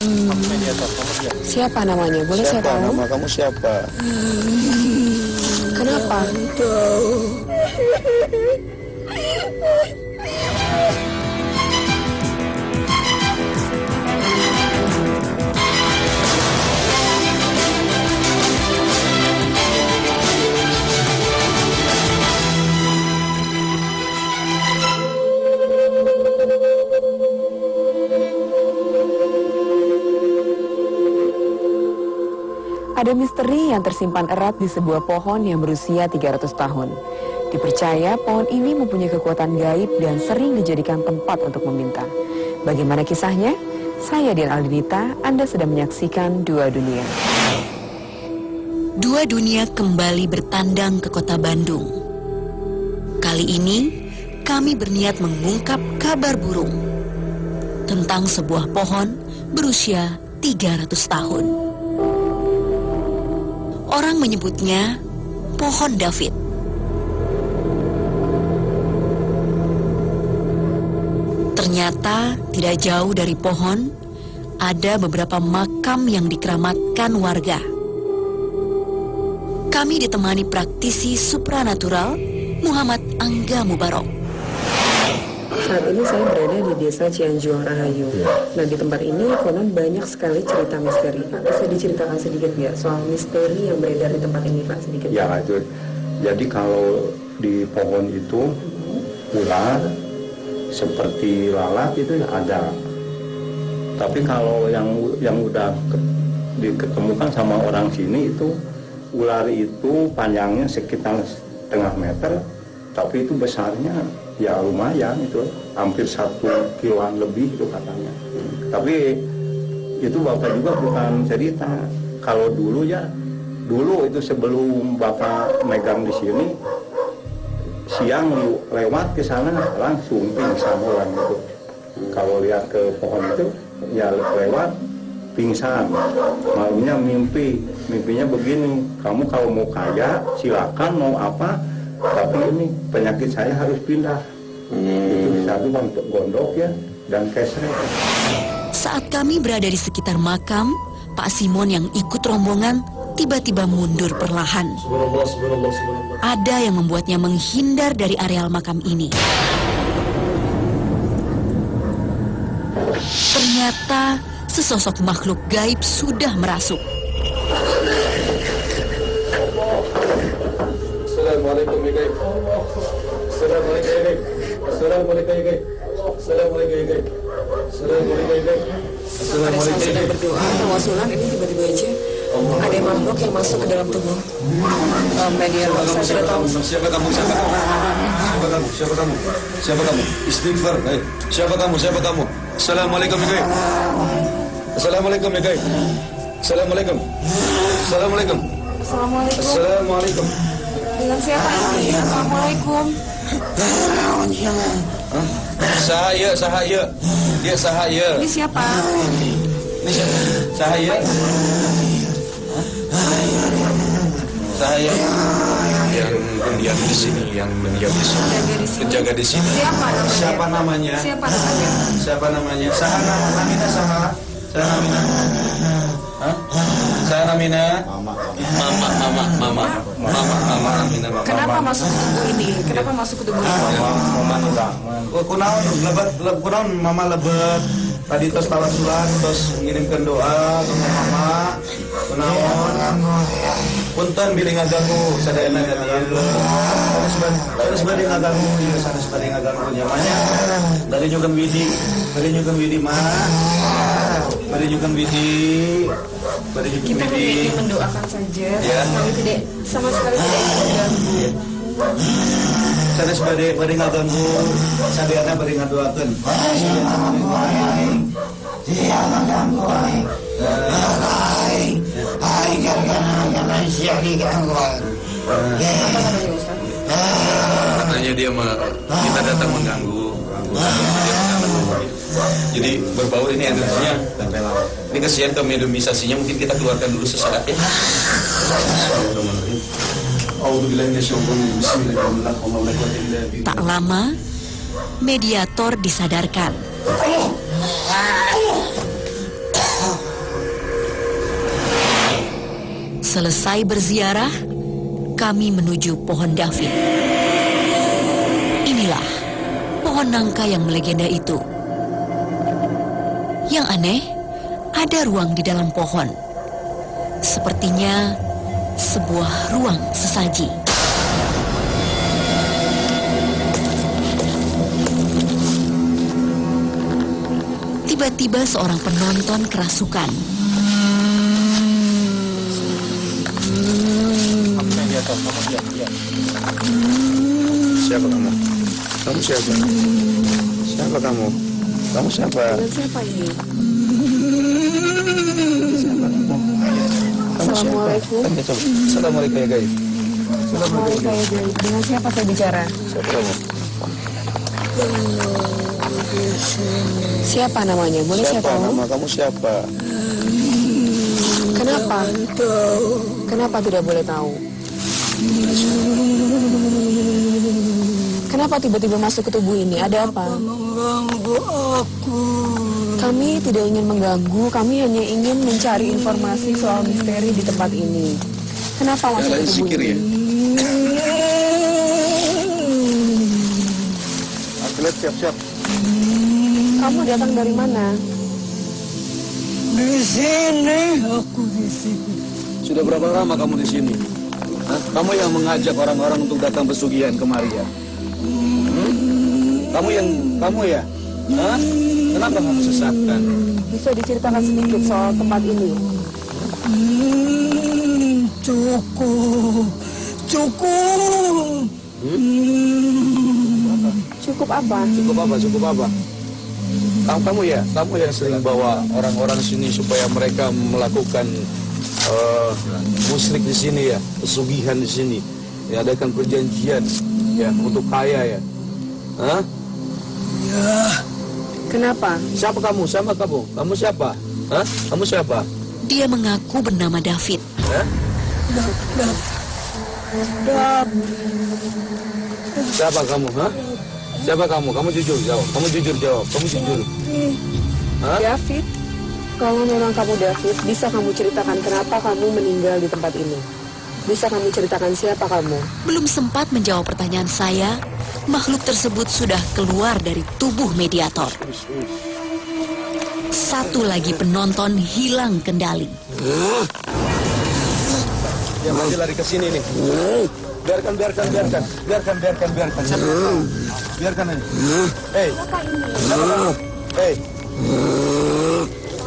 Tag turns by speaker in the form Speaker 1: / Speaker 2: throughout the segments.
Speaker 1: Mediator, kamu siapa?
Speaker 2: Siapa namanya? Boleh saya tahu?
Speaker 1: Nama kamu siapa?
Speaker 2: Kenapa? Ada misteri yang tersimpan erat di sebuah pohon yang berusia 300 tahun. Dipercaya pohon ini mempunyai kekuatan gaib dan sering dijadikan tempat untuk meminta. Bagaimana kisahnya? Saya Dian Aldinita, Anda sedang menyaksikan Dua Dunia.
Speaker 3: Dua Dunia kembali bertandang ke kota Bandung. Kali ini, kami berniat mengungkap kabar burung tentang sebuah pohon berusia 300 tahun. Orang menyebutnya pohon David. Ternyata tidak jauh dari pohon ada beberapa makam yang dikeramatkan warga. Kami ditemani praktisi supranatural Muhammad Angga Mubarok.
Speaker 2: Saat ini saya berada di desa Cianjuang Rahayu. Nah, di tempat ini konon banyak sekali cerita misteri. Pak, bisa diceritakan sedikit nggak soal misteri yang beredar di tempat ini, Pak? Sedikit.
Speaker 1: Ya, itu. Jadi kalau di pohon itu ular seperti lalat itu ada. Tapi kalau yang udah diketemukan sama orang sini itu ular itu panjangnya sekitar setengah meter, tapi itu besarnya ya lumayan, itu hampir 1 kiloan lebih itu katanya. Tapi itu Bapak juga bukan cerita. Kalau dulu itu sebelum Bapak megang di sini, siang lewat ke sana langsung pingsan orang itu. Kalau lihat ke pohon itu ya lewat pingsan. Malamnya mimpinya begini, kamu kalau mau kaya silakan, mau apa, tapi ini penyakit saya harus pindah. Itu satu untuk gondok ya dan kesret.
Speaker 3: Saat kami berada di sekitar makam, Pak Simon yang ikut rombongan tiba-tiba mundur perlahan. Ada yang membuatnya menghindar dari areal makam ini. Ternyata sesosok makhluk gaib sudah merasuk.
Speaker 4: Assalamualaikum ya gaib. Assalamualaikum ya gaib. Assalamualaikum ya gaib. Assalamualaikum ya gaib. Assalamualaikum ya gaib.
Speaker 2: Pada saat sedang berdoa, tawasulan, ini tiba-tiba aja ada makhluk yang masuk ke dalam tubuh mediator. Saya tidak tahu.
Speaker 4: Siapa kamu? Siapa kamu? Siapa kamu? Siapa kamu? Siapa kamu? Istighfar. Siapa kamu? Siapa kamu? Assalamualaikum ya gaib. Assalamualaikum ya gaib. Assalamualaikum. Assalamualaikum.
Speaker 2: Assalamualaikum.
Speaker 4: Assalamualaikum.
Speaker 2: Dengan siapa ini? Assalamualaikum.
Speaker 4: Sahaya. Dia Sahaya.
Speaker 2: Ini siapa?
Speaker 4: Ini siapa? Sahaya. Sahaya. Yang pendiam di sini, penjaga di sini.
Speaker 2: Siapa namanya?
Speaker 4: Siapa namanya? Siapa namanya? Namina Saha. Saya Namina. Mama. Namina.
Speaker 2: Kenapa masuk ke tubuh ini? Kenapa masuk ke tubuh ini?
Speaker 4: Kunaon mama lebet. Tadi tos tawasulan, tos mengirimkan doa ke mama. Kunaon. Punten bilih ngaganggu sadayana kalian. Terus bari ngaganggu, sanes bari ngaganggu nyamanya. Dari nyukeun widi mah. Bari nyukeun widi.
Speaker 2: Kita hanya ingin mendoakan saja,
Speaker 4: Ya.
Speaker 2: sama sekali tidak ingin mengganggu.
Speaker 4: Sanes bari ngaganggu, sadayana bari ngadoakeun. Katanya dia kita datang mengganggu. Jadi berbau ini energinya. Ini kesian ke mediumisasinya, mungkin kita keluarkan dulu sesaat ya.
Speaker 3: Tak lama, mediator disadarkan. Selesai berziarah, kami menuju pohon David. Inilah pohon nangka yang melegenda itu. Yang aneh, ada ruang di dalam pohon. Sepertinya sebuah ruang sesaji. Tiba-tiba seorang penonton kerasukan.
Speaker 4: Siapa kamu? Kamu siapa? Siapa kamu? Kamu siapa?
Speaker 2: Dengan siapa ini?
Speaker 4: Siapa kamu?
Speaker 2: Assalamualaikum.
Speaker 4: Assalamualaikum ya guys.
Speaker 2: Assalamualaikum ya Gaib. Dengan siapa saya bicara?
Speaker 4: Siapa kamu?
Speaker 2: Siapa namanya? Boleh saya
Speaker 4: Siapa
Speaker 2: tahu?
Speaker 4: nama kamu siapa?
Speaker 2: Kenapa? Kenapa tidak boleh tahu? Kenapa tiba-tiba masuk ke tubuh ini? Ada apa?
Speaker 5: Mengganggu aku.
Speaker 2: Kami tidak ingin mengganggu, kami hanya ingin mencari informasi soal misteri di tempat ini. Kenapa masuk ke tubuh
Speaker 4: Sikir ya.
Speaker 2: ini?
Speaker 4: Atlet siap-siap.
Speaker 2: Kamu datang dari mana?
Speaker 5: Di sini, aku di sini.
Speaker 6: Sudah berapa lama kamu di sini? Hah? Kamu yang mengajak orang-orang untuk datang pesugihan kemari ya? Kamu ya? Hah? Kenapa kamu sesatkan?
Speaker 2: Bisa diceritakan sedikit soal tempat ini?
Speaker 5: Cukup.
Speaker 2: Cukup apa?
Speaker 6: Cukup apa? Kamu yang sering bawa orang-orang sini supaya mereka melakukan musyrik di sini ya, pesugihan di sini, ya, adakan perjanjian ya untuk kaya ya. Hah?
Speaker 5: Ya,
Speaker 2: Kenapa?
Speaker 6: Siapa kamu? Kamu siapa? Hah? Kamu siapa?
Speaker 3: Dia mengaku bernama David.
Speaker 6: Hah? Siapa kamu? Hah? Siapa kamu? Kamu jujur jawab. Kamu jujur jawab. Kamu jujur. Hah?
Speaker 2: David, kalau memang kamu David, bisa kamu ceritakan kenapa kamu meninggal di tempat ini? Bisa kamu ceritakan siapa kamu?
Speaker 3: Belum sempat menjawab pertanyaan saya, makhluk tersebut sudah keluar dari tubuh mediator. Satu lagi penonton hilang kendali.
Speaker 6: Yang aja lari ke sini nih. Biarkan. Biarkan aja. Hei. Hei.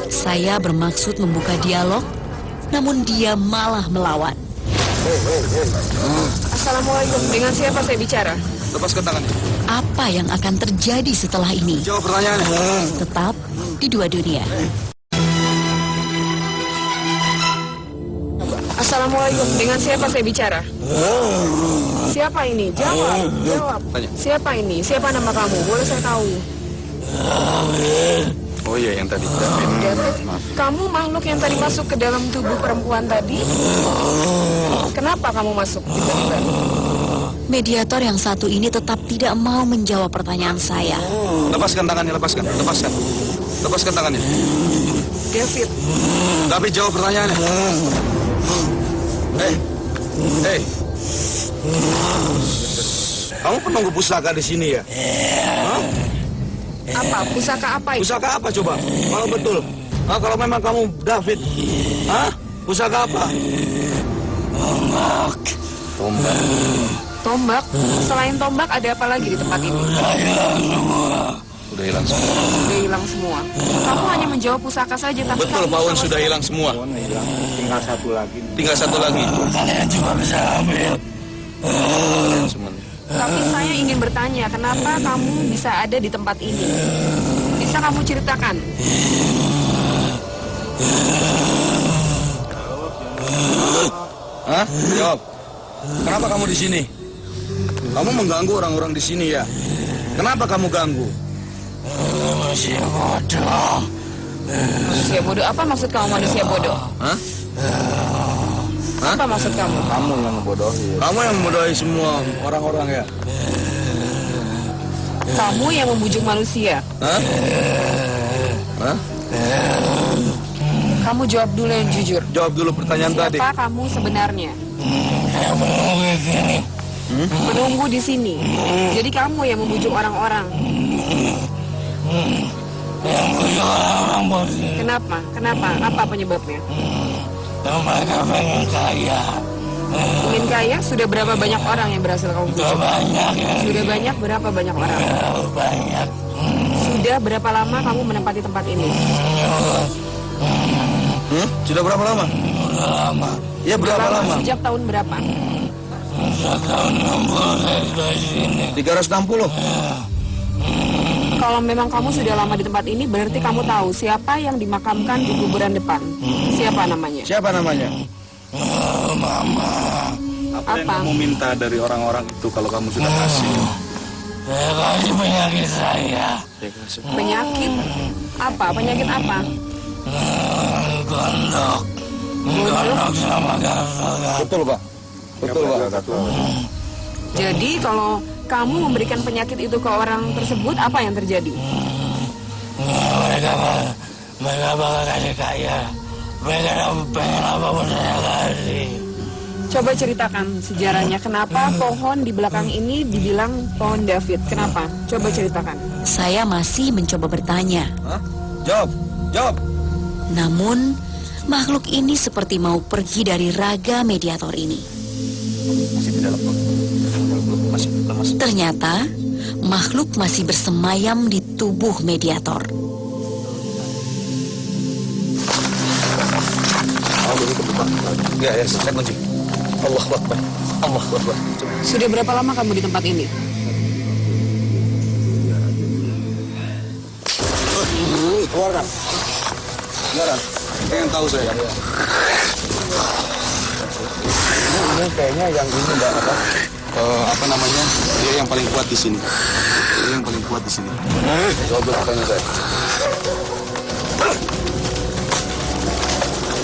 Speaker 3: Saya bermaksud membuka dialog, namun dia malah melawan.
Speaker 2: Assalamualaikum, dengan siapa saya bicara?
Speaker 6: Lepaskan tangannya.
Speaker 3: Apa yang akan terjadi setelah ini?
Speaker 6: Jawab pertanyaannya.
Speaker 3: Tetap di Dua Dunia.
Speaker 2: Assalamualaikum, dengan siapa saya bicara? Siapa ini? Jawab.
Speaker 6: Tanya.
Speaker 2: Siapa ini? Siapa nama kamu? Boleh saya tahu?
Speaker 6: Oh iya, yang tadi.
Speaker 2: David, kamu makhluk yang tadi masuk ke dalam tubuh perempuan tadi? Kenapa kamu masuk tiba-tiba?
Speaker 3: Mediator yang satu ini tetap tidak mau menjawab pertanyaan saya.
Speaker 6: Lepaskan tangannya, lepaskan. Lepaskan tangannya.
Speaker 2: David,
Speaker 6: Tapi jawab pertanyaannya. Hei. Kamu penunggu pusaka di sini ya? Hah?
Speaker 2: apa? Pusaka apa itu?
Speaker 6: Pusaka apa coba? Kalau betul. Kalau memang kamu David. Hah? Pusaka apa?
Speaker 2: Tombak? Selain tombak ada apa lagi di tempat ini?
Speaker 6: Sudah hilang semua.
Speaker 2: Sudah hilang semua. Kamu hanya menjawab pusaka saja, tapi
Speaker 6: Betul,
Speaker 2: kamu
Speaker 6: Pawon
Speaker 2: sama
Speaker 6: sudah
Speaker 2: sekali-
Speaker 6: hilang semua.
Speaker 1: Tinggal satu lagi.
Speaker 6: Tinggal satu lagi.
Speaker 5: kalian juga bisa ambil.
Speaker 6: Semuanya.
Speaker 2: Tapi saya ingin bertanya, kenapa kamu bisa ada di tempat ini? Bisa kamu ceritakan?
Speaker 6: Hah? Jawab. Kenapa kamu di sini? Kamu mengganggu orang-orang di sini ya? Kenapa kamu ganggu?
Speaker 5: Manusia bodoh.
Speaker 2: Manusia bodoh? Apa maksud kamu manusia bodoh?
Speaker 6: Hah?
Speaker 2: Apa maksud kamu?
Speaker 1: Kamu yang membodohi.
Speaker 6: Kamu yang memodohi semua orang-orang ya?
Speaker 2: Kamu yang membujuk manusia.
Speaker 6: Hah? Hah?
Speaker 2: Kamu jawab dulu yang jujur.
Speaker 6: Jawab dulu pertanyaan tadi.
Speaker 2: Siapa kamu sebenarnya?
Speaker 5: Saya menunggu di sini.
Speaker 2: Menunggu di sini. Jadi kamu yang membujuk orang-orang.
Speaker 5: Yang bujuk orang-orang bos.
Speaker 2: Kenapa? Kenapa? Apa penyebabnya?
Speaker 5: Mereka pengen kaya.
Speaker 2: Ingin kaya? Sudah berapa banyak orang yang berhasil kamu bujuk?
Speaker 5: Banyak ya.
Speaker 2: Sudah banyak? Berapa banyak orang?
Speaker 5: Banyak.
Speaker 2: Sudah berapa lama kamu menempati tempat ini?
Speaker 6: Sudah berapa lama?
Speaker 5: Udah lama.
Speaker 6: Ya berapa lama?
Speaker 2: Sejak tahun berapa?
Speaker 5: Tahun 60 saya sudah di sini.
Speaker 6: 360.
Speaker 2: Kalau memang kamu sudah lama di tempat ini, berarti kamu tahu siapa yang dimakamkan di kuburan depan. Siapa namanya?
Speaker 6: Siapa namanya?
Speaker 5: Mama.
Speaker 6: Apa yang
Speaker 2: Apa?
Speaker 6: kamu minta dari orang-orang itu kalau kamu sudah kasih?
Speaker 5: Saya kasih penyakit saya.
Speaker 2: Penyakit? Apa? Penyakit apa?
Speaker 5: Gondok. Gondok sama gagal.
Speaker 6: Betul, Pak. Betul, Pak.
Speaker 2: Jadi kalau kamu memberikan penyakit itu ke orang tersebut, apa yang terjadi?
Speaker 5: Mereka bakal kasih kaya. Mereka pengen apapun saya kasih.
Speaker 2: Coba ceritakan sejarahnya. Kenapa pohon di belakang ini dibilang pohon David? Kenapa? Coba ceritakan.
Speaker 3: Saya masih mencoba bertanya.
Speaker 6: Hah? Jawab. Jawab.
Speaker 3: Namun, makhluk ini seperti mau pergi dari raga mediator ini.
Speaker 6: Masih di dalam. Masih lemas.
Speaker 3: Ternyata, makhluk masih bersemayam di tubuh mediator.
Speaker 6: Ya, saya kunci. Allahu Akbar. Allahu Akbar.
Speaker 2: Sudah berapa lama kamu di tempat ini?
Speaker 6: Keluarkan. Keluarkan. Pengen tahu saya. Ini kayaknya yang ini enggak apa? Apa namanya? Dia yang paling kuat di sini. Dia yang paling kuat di sini. Jawab pertanyaan saya.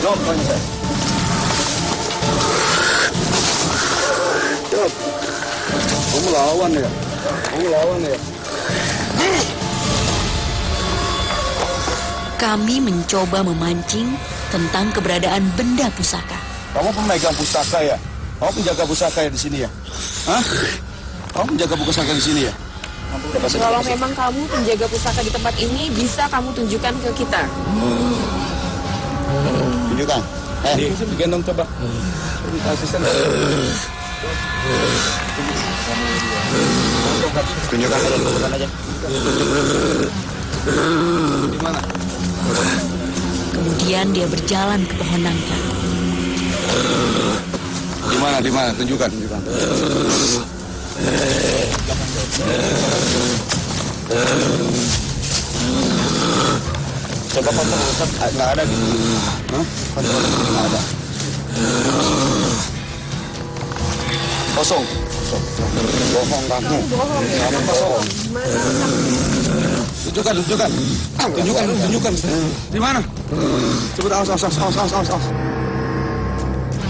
Speaker 6: Jawab pertanyaan saya. Jawab. Kamu lawan ya? Kamu lawan ya?
Speaker 3: Kami mencoba memancing tentang keberadaan benda pusaka.
Speaker 6: Kamu pemegang pusaka ya? Kamu penjaga pusaka ya di sini ya? Hah? Kamu penjaga pusaka di sini ya?
Speaker 2: Kalau memang kamu penjaga pusaka di tempat ini, bisa kamu tunjukkan ke kita.
Speaker 6: Tunjukkan. Digendong coba. Asisten. Tunjukkan aja. Di mana?
Speaker 3: Kemudian dia berjalan ke pohon nangka.
Speaker 6: Di mana? Di mana? Tunjukkan. Coba kontrol Ustaz, nggak ada gitu. Hah? Kontrol nggak ada. Kosong. Bohong kamu. Kamu kosong. Tunjukkan. Tunjukkan. Di mana? Coba awas.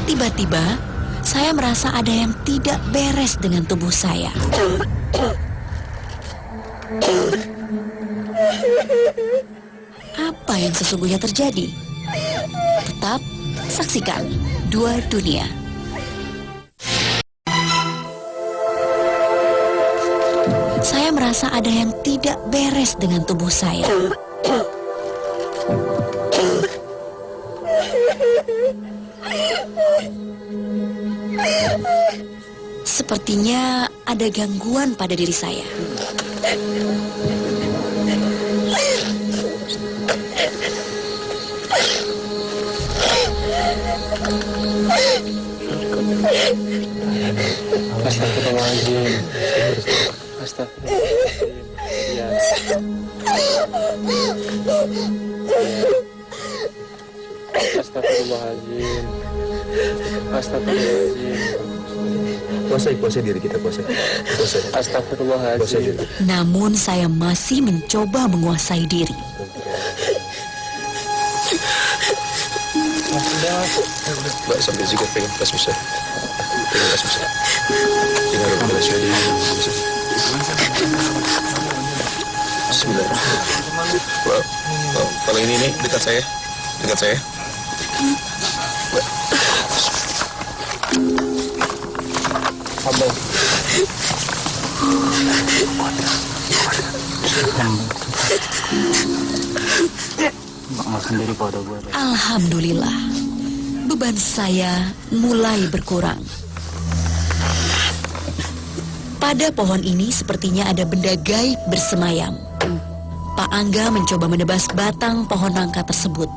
Speaker 3: Tiba-tiba, saya merasa ada yang tidak beres dengan tubuh saya. Apa yang sesungguhnya terjadi? Tetap saksikan Dua Dunia. Saya merasa ada yang tidak beres dengan tubuh saya. Sepertinya ada gangguan pada diri saya.
Speaker 7: Astagfirullahaladzim. Astagfirullahaladzim. Astagfirullahaladzim.
Speaker 6: Kuasai diri kita, kuasai.
Speaker 7: Astagfirullahaladzim.
Speaker 3: Namun saya masih mencoba menguasai diri.
Speaker 6: Mbak, sambil juga pegang tas besar. Pegang tas besar. Tinggal rupiah sudah Bismillahirrahmanirrahim. Kalau ini dekat saya.
Speaker 3: Alhamdulillah, beban saya mulai berkurang. Pada pohon ini sepertinya ada benda gaib bersemayam. Pak Angga mencoba menebas batang pohon nangka tersebut.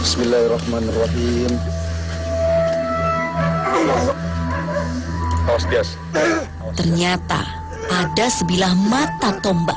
Speaker 6: Bismillahirrahmanirrahim. Awas bias.
Speaker 3: Ternyata ada sebilah mata tombak.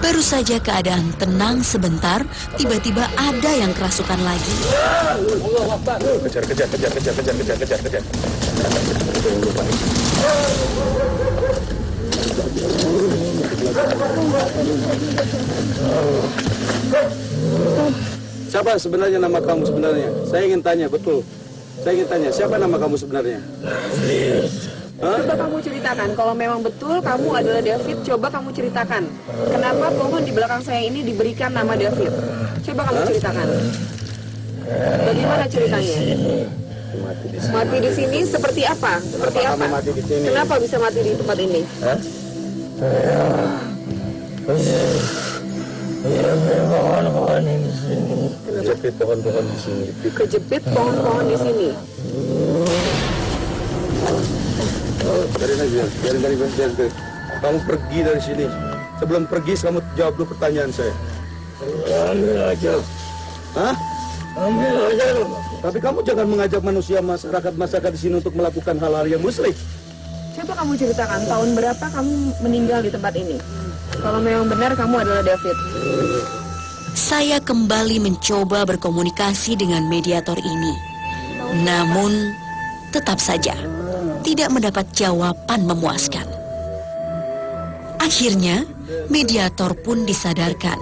Speaker 3: Baru saja keadaan tenang sebentar, tiba-tiba ada yang kerasukan lagi.
Speaker 6: Kejar. Siapa sebenarnya nama kamu sebenarnya? Saya ingin tanya, betul. Saya ingin tanya, siapa nama kamu sebenarnya?
Speaker 2: Coba kamu ceritakan, kalau memang betul kamu adalah David, coba kamu ceritakan. Kenapa pohon di belakang saya ini diberikan nama David? Coba kamu ceritakan. Bagaimana ceritanya? Mati di sini seperti apa? Seperti apa? Kenapa bisa mati di tempat ini?
Speaker 5: Pohon-pohon di sini.
Speaker 6: Kejepit pohon-pohon di sini.
Speaker 2: Kejepit pohon-pohon di sini.
Speaker 6: Biarin. Kamu pergi dari sini. Sebelum pergi, kamu jawab dulu pertanyaan saya.
Speaker 5: Ambil aja.
Speaker 6: Hah?
Speaker 5: Ambil aja.
Speaker 6: Tapi kamu jangan mengajak masyarakat di sini untuk melakukan hal-hal yang musyrik.
Speaker 2: Coba kamu ceritakan, tahun berapa kamu meninggal di tempat ini? Kalau memang benar kamu adalah David.
Speaker 3: Saya kembali mencoba berkomunikasi dengan mediator ini. Namun, tetap saja tidak mendapat jawaban memuaskan. Akhirnya, mediator pun disadarkan.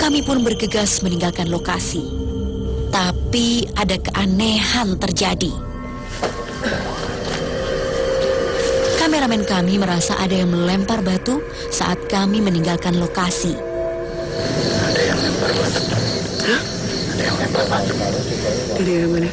Speaker 3: Kami pun bergegas meninggalkan lokasi. Tapi ada keanehan terjadi. Kameramen kami merasa ada yang melempar batu saat kami meninggalkan lokasi.
Speaker 1: Ada yang lempar batu. Ada yang lempar batu.
Speaker 2: Dari yang mana?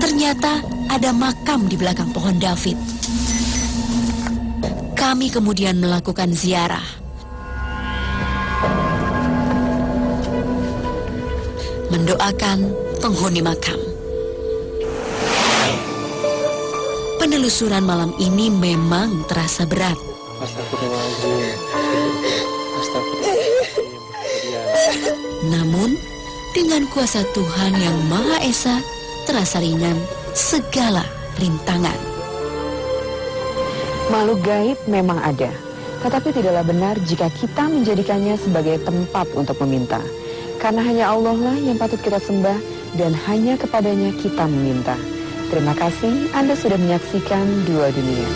Speaker 3: Ternyata ada makam di belakang pohon David. Kami kemudian melakukan ziarah. Mendoakan penghuni makam. Penelusuran malam ini memang terasa berat.
Speaker 7: Astagfirullahaladzim.
Speaker 3: Namun, dengan kuasa Tuhan yang Maha Esa, terasa ringan segala rintangan.
Speaker 2: Makhluk gaib memang ada, tetapi tidaklah benar jika kita menjadikannya sebagai tempat untuk meminta. Karena hanya Allah lah yang patut kita sembah dan hanya kepadanya kita meminta. Terima kasih Anda sudah menyaksikan Dua Dunia.